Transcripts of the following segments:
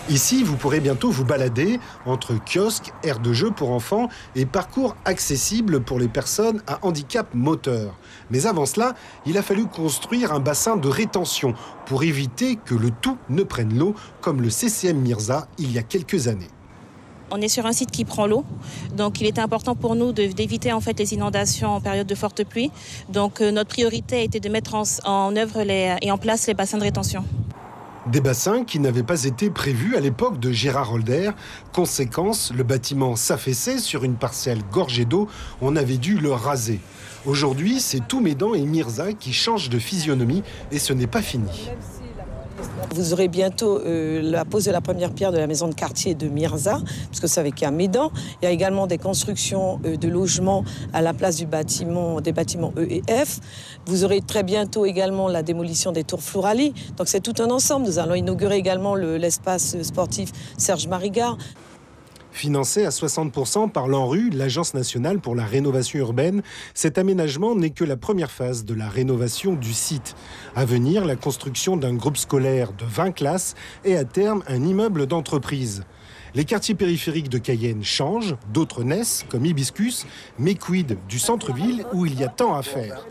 Ici, vous pourrez bientôt vous balader entre kiosques, aires de jeux pour enfants et parcours accessibles pour les personnes à handicap moteur. Mais avant cela, il a fallu construire un bassin de rétention pour éviter que le tout ne prenne l'eau, comme le CCM Mirza il y a quelques années. On est sur un site qui prend l'eau, donc il était important pour nous d'éviter en fait les inondations en période de forte pluie. Donc notre priorité a été de mettre en œuvre et en place les bassins de rétention. Des bassins qui n'avaient pas été prévus à l'époque de Gérard Holder. Conséquence, le bâtiment s'affaissait sur une parcelle gorgée d'eau. On avait dû le raser. Aujourd'hui, c'est Toumédan et Mirza qui changent de physionomie et ce n'est pas fini. Vous aurez bientôt la pose de la première pierre de la maison de quartier de Mirza, puisque c'est avec un Médan. Il y a également des constructions de logements à la place des bâtiments E et F. Vous aurez très bientôt également la démolition des tours Flouralie. Donc c'est tout un ensemble. Nous allons inaugurer également l'espace sportif Serge Marigard. Financé à 60% par l'ANRU, l'Agence nationale pour la rénovation urbaine, cet aménagement n'est que la première phase de la rénovation du site. À venir, la construction d'un groupe scolaire de 20 classes et à terme un immeuble d'entreprise. Les quartiers périphériques de Cayenne changent, d'autres naissent, comme Hibiscus, mais quid du centre-ville où il y a tant à faire.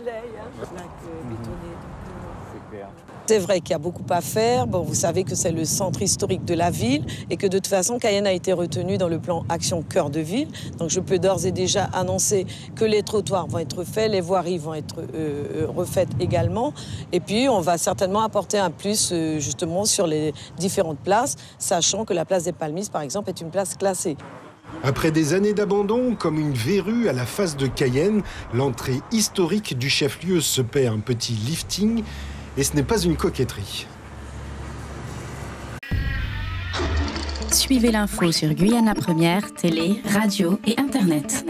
C'est vrai qu'il y a beaucoup à faire. Bon, vous savez que c'est le centre historique de la ville et que de toute façon, Cayenne a été retenu dans le plan Action Cœur de Ville. Donc je peux d'ores et déjà annoncer que les trottoirs vont être faits, les voiries vont être refaites également. Et puis on va certainement apporter un plus justement sur les différentes places, sachant que la place des Palmistes, par exemple, est une place classée. Après des années d'abandon, comme une verrue à la face de Cayenne, l'entrée historique du chef-lieu se paie un petit lifting. Et ce n'est pas une coquetterie. Suivez l'info sur Guyana Première, télé, radio et Internet.